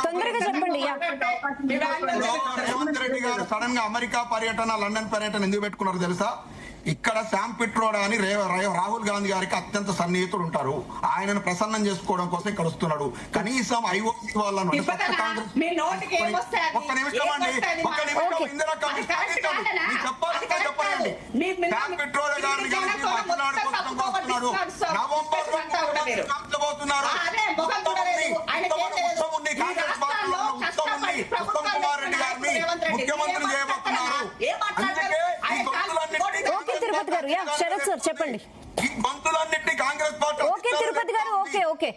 తొందరగా చెప్పండి. రేవంత్ రెడ్డి గారు సడన్ గా అమెరికా పర్యటన, లండన్ పర్యటన ఎందుకు పెట్టుకున్నారు తెలుసా? ఇక్కడ శామ్ పిట్రోడా అని రాహుల్ గాంధీ గారికి అత్యంత సన్నిహితుడు ఉంటారు. ఆయనను ప్రసన్నం చేసుకోవడం కోసం ఇక్కడ వస్తున్నాడు. కనీసం ఐఓసీ వాళ్ళను ఒక్క నిమిషం అండి, ఒక్క నిమిషం ఇందిరా చెప్పండి. శామ్ పిట్రోడా గారిని కలిసి మధ్యనాడు కోసం వస్తున్నాడు. నవంబర్ పోతున్నారు. కాంగ్రెస్ పార్టీలో ఉత్తమ్ కుమార్ రెడ్డి గారిని ముఖ్యమంత్రి చేయబోతున్నారు. ఓకే తిరుపతి గారు, శరత్ సార్ చెప్పండి. ఈ గొంతులన్నింటినీ కాంగ్రెస్ పార్టీ. ఓకే తిరుపతి గారు, ఓకే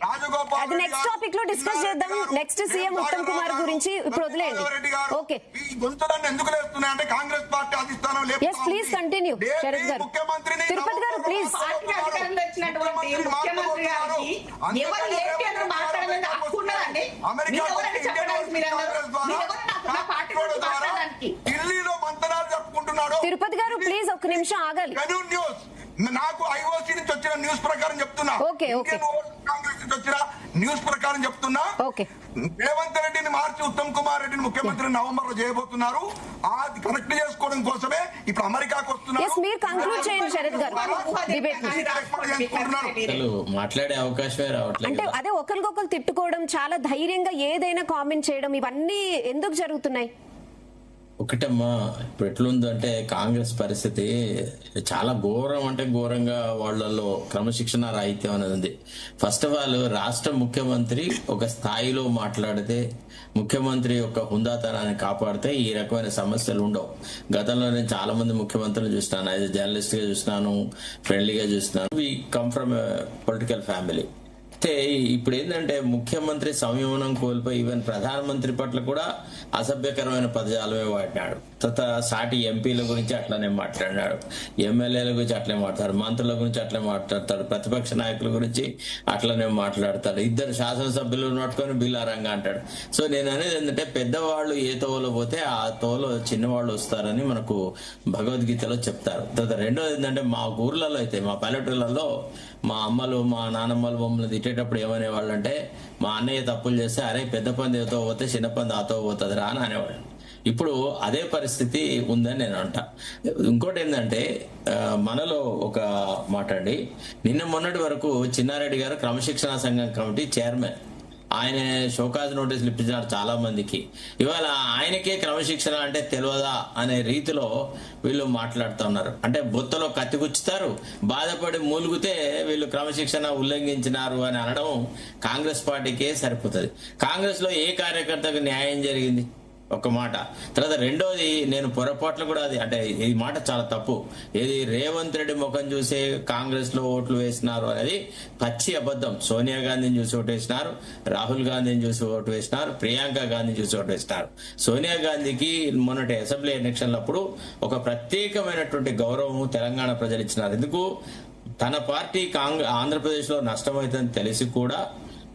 అది నెక్స్ట్ టాపిక్ లో డిస్కస్ చేద్దాం. నెక్స్ట్ సీఎం ఉత్తమ్ కుమార్ గురించి ఇప్పుడు వదిలేయండి. ఓకే, ఈ గొంతులన్నీ ఎందుకు లేస్తున్నాయంటే కాంగ్రెస్ పార్టీ అధిష్టానం లేదు. ఎస్ ప్లీజ్ కంటిన్యూ శరత్ గారు. ముఖ్యమంత్రిని తిరుపతి గారు ప్లీజ్. ఢిల్లీలో మంతనాలు జరుపుకుంటున్నాడు. తిరుపతి గారు ప్లీజ్ ఒక్క నిమిషం ఆగాలి. న్యూస్ నాకు ఐఓసీ నుంచి వచ్చిన న్యూస్ ప్రకారం చెప్తున్నా. కాంగ్రెస్ నుంచి వచ్చిన న్యూస్ ప్రకారం చెప్తున్నా. రేవంత్ రెడ్డిని మార్చి ఉత్తమ్ కుమార్ రెడ్డిని ముఖ్యమంత్రి నవంబర్ లో చేయబోతున్నారు. అది కనెక్ట్ చేసుకోవడం కోసమే ఇప్పుడు అమెరికాకు వస్తున్నారు. మాట్లాడే అవకాశమే రావట్లేదు. అంటే అదే ఒకరికొకరు తిట్టుకోవడం, చాలా ధైర్యంగా ఏదైనా కామెంట్ చేయడం, ఇవన్నీ ఎందుకు జరుగుతున్నాయి? ఒకటమ్మా, ఇప్పుడు ఎట్లుందంటే కాంగ్రెస్ పరిస్థితి చాలా ఘోరం, అంటే ఘోరంగా వాళ్ళల్లో క్రమశిక్షణ రాహిత్యం అనేది ఉంది. ఫస్ట్ ఆఫ్ ఆల్ రాష్ట్ర ముఖ్యమంత్రి ఒక స్థాయిలో మాట్లాడితే, ముఖ్యమంత్రి యొక్క హుందాతనాన్ని కాపాడితే ఈ రకమైన సమస్యలు ఉండవు. గతంలో నేను చాలా మంది ముఖ్యమంత్రులు చూసినాను, యాజ్ జర్నలిస్ట్ గా చూసినాను, ఫ్రెండ్లీగా చూసినాను. We come from political family. అయితే ఇప్పుడు ఏంటంటే ముఖ్యమంత్రి సంయమనం కోల్పోయి ఈవెన్ ప్రధానమంత్రి పట్ల కూడా అసభ్యకరమైన పదజాలమే వాడినాడు. తర్వాత సాటి ఎంపీల గురించి అట్లనే మాట్లాడినాడు, ఎమ్మెల్యేల గురించి అట్లనే మాట్లాడతాడు, మంత్రుల గురించి అట్లనే మాట్లాడతాడు, ప్రతిపక్ష నాయకుల గురించి అట్లనే మాట్లాడతాడు, ఇద్దరు శాసనసభ్యులు పట్టుకొని బిల్లారంగా అంటాడు. సో నేను అనేది ఏంటంటే పెద్దవాళ్ళు ఏ తోవలో పోతే ఆ తోవలో చిన్నవాళ్ళు వస్తారని మనకు భగవద్గీతలో చెప్తారు. తర్వాత రెండోది ఏంటంటే మా ఊర్లలో అయితే, మా పల్లెటూళ్ళలో మా అమ్మలు మా నానమ్మలు మమ్మల్ని తిట్టేటప్పుడు ఏమనేవాళ్ళు అంటే, మా అన్నయ్య తప్పులు చేస్తే అరే పెద్ద పంది ఏతో పోతే చిన్న పంది ఆతో పోతుంది రా అని అనేవాళ్ళు. ఇప్పుడు అదే పరిస్థితి ఉందని నేను అంటా. ఇంకోటి ఏంటంటే మనలో ఒక మాట అండి, నిన్న మొన్నటి వరకు చిన్నారెడ్డి గారు క్రమశిక్షణ సంఘం కమిటీ చైర్మన్. ఆయన షోకాజ్ నోటీసులు ఇప్పించినారు చాలా మందికి. ఇవాళ ఆయనకే క్రమశిక్షణ అంటే తెలియదా అనే రీతిలో వీళ్ళు మాట్లాడుతున్నారు. అంటే బొత్తలో కత్తిగుచ్చుతారు, బాధపడి మూలుగుతే వీళ్ళు క్రమశిక్షణ ఉల్లంఘించినారు అని అనడం కాంగ్రెస్ పార్టీకే సరిపోతుంది. కాంగ్రెస్ లో ఏ కార్యకర్తకు న్యాయం జరిగింది? ఒక మాట. తర్వాత రెండోది, నేను పొరపాట్లు కూడా అది అంటే ఈ మాట చాలా తప్పు. ఏది రేవంత్ రెడ్డి ముఖం చూసే కాంగ్రెస్ లో ఓట్లు వేసినారు అనేది పచ్చి అబద్ధం. సోనియా గాంధీని చూసి ఓటు వేసినారు, రాహుల్ గాంధీని చూసి ఓటు వేసినారు, ప్రియాంక గాంధీని చూసి ఓటు వేసినారు. సోనియా గాంధీకి మొన్నటి అసెంబ్లీ ఎలక్షన్లప్పుడు ఒక ప్రత్యేకమైనటువంటి గౌరవం తెలంగాణ ప్రజలు ఇచ్చినారు. ఎందుకు? తన పార్టీ ఆంధ్రప్రదేశ్ లో నష్టమైందని తెలిసి కూడా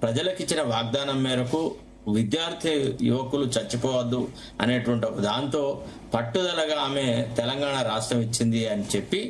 ప్రజలకు ఇచ్చిన వాగ్దానం మేరకు విద్యార్థి యువకులు చచ్చిపోవద్దు అనేటువంటి దాంతో పట్టుదలగా ఆమె తెలంగాణ రాష్ట్రం ఇచ్చింది అని చెప్పి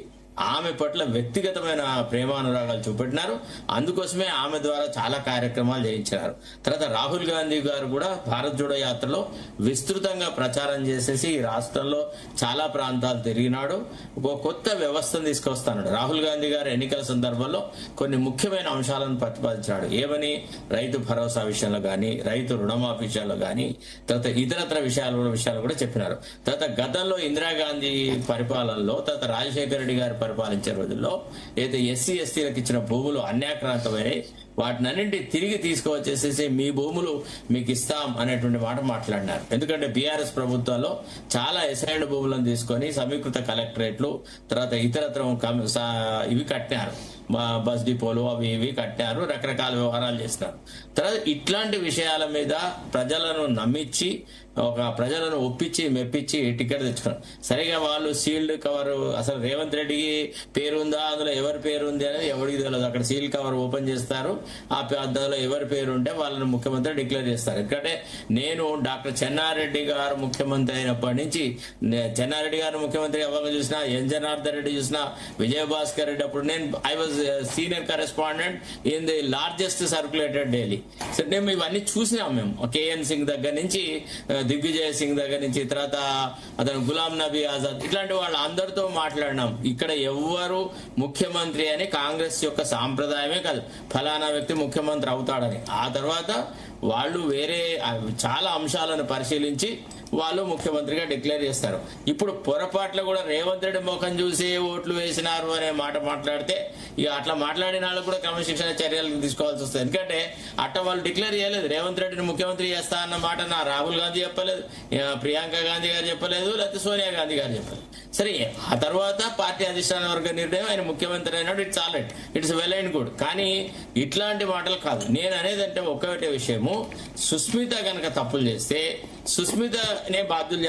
ఆమె పట్ల వ్యక్తిగతమైన ప్రేమానురాగాలు చూపెట్టినారు. అందుకోసమే ఆమె ద్వారా చాలా కార్యక్రమాలు చేయించినారు. తర్వాత రాహుల్ గాంధీ గారు కూడా భారత్ జోడో యాత్రలో విస్తృతంగా ప్రచారం చేసేసి రాష్ట్రంలో చాలా ప్రాంతాలు తిరిగినాడు. ఒక కొత్త వ్యవస్థను తీసుకొస్తాడు. రాహుల్ గాంధీ గారు ఎన్నికల సందర్భంలో కొన్ని ముఖ్యమైన అంశాలను ప్రతిపాదించాడు. ఏమని? రైతు భరోసా విషయంలో గాని, రైతు రుణమాఫీ విషయంలో గాని, తర్వాత ఇతరత్ర విషయాలు కూడా చెప్పినారు. తర్వాత గతంలో ఇందిరాగాంధీ పరిపాలనలో, తర్వాత రాజశేఖర రెడ్డి గారి పరిపాలించే రోజుల్లో ఏదైతే ఎస్సీ ఎస్టీలకు ఇచ్చిన భూములు అన్యాక్రాంతమై వాటినన్నింటి తిరిగి తీసుకువచ్చేసేసి మీ భూములు మీకు ఇస్తాం అనేటువంటి మాట మాట్లాడినారు. ఎందుకంటే బీఆర్ఎస్ ప్రభుత్వంలో చాలా ఎసైన్డ్ భూములను తీసుకొని సమీకృత కలెక్టరేట్లు, తర్వాత ఇతరత్ర ఇవి కట్టినారు, బస్ డిపోలు అవి ఇవి కట్టారు, రకరకాల వ్యవహారాలు చేస్తున్నారు. తర్వాత ఇట్లాంటి విషయాల మీద ప్రజలను నమ్మించి ప్రజలను ఒప్పించి మెప్పించి టికెట్ తెచ్చుకున్నారు. సరిగా వాళ్ళు సీల్డ్ కవర్, అసలు రేవంత్ రెడ్డికి పేరు ఉందా, అందులో ఎవరి పేరు ఉంది అనేది ఎవరికి తెలియదు. అక్కడ సీల్డ్ కవర్ ఓపెన్ చేస్తారు, ఆ అందులో ఎవరి పేరు ఉంటే వాళ్ళని ముఖ్యమంత్రి డిక్లేర్ చేస్తారు. ఎందుకంటే నేను డాక్టర్ చెన్నారెడ్డి గారు ముఖ్యమంత్రి అయినప్పటి నుంచి, చెన్నారెడ్డి గారు ముఖ్యమంత్రి ఎవరు చూసినా, ఎన్ జనార్దన్ రెడ్డి చూసినా, విజయభాస్కర్ రెడ్డి, అప్పుడు నేను I was senior correspondent in the largest circulated daily. So మేము ఇవన్నీ చూసినాం. మేము కేఎన్ సింగ్ దగ్గర నుంచి దిగ్విజయ్ సింగ్ దగ్గర నుంచి తర్వాత అతను గులాం నబీ ఆజాద్ ఇట్లాంటి వాళ్ళు అందరితో మాట్లాడినాం. ఇక్కడ ఎవ్వరు ముఖ్యమంత్రి అని కాంగ్రెస్ యొక్క సాంప్రదాయమే కాదు, ఫలానా వ్యక్తి ముఖ్యమంత్రి అవుతాడని. ఆ తర్వాత వాళ్ళు వేరే చాలా అంశాలను పరిశీలించి వాళ్ళు ముఖ్యమంత్రిగా డిక్లేర్ చేస్తారు. ఇప్పుడు పొరపాట్లు కూడా రేవంత్ రెడ్డి ముఖం చూసి ఓట్లు వేసినారు అనే మాట మాట్లాడితే ఇక అట్లా మాట్లాడిన వాళ్ళు కూడా క్రమశిక్షణ చర్యలు తీసుకోవాల్సి వస్తుంది. ఎందుకంటే అట్ట వాళ్ళు డిక్లేర్ చేయలేదు. రేవంత్ రెడ్డిని ముఖ్యమంత్రి చేస్తా అన్న మాట నా రాహుల్ గాంధీ చెప్పలేదు, ప్రియాంక గాంధీ గారు చెప్పలేదు, లేకపోతే సోనియా గాంధీ గారు చెప్పలేదు. సరే, ఆ తర్వాత పార్టీ అధిష్టాన వర్గ నిర్ణయం ఆయన ముఖ్యమంత్రి అయినాడు, it's all right, it's well and good. కానీ ఇట్లాంటి మాటలు కాదు. నేను అనేది అంటే ఒక్కటే విషయము, సుస్మిత కనుక తప్పులు చేస్తే సుస్మితనే బాధ్యులు చేయాలి,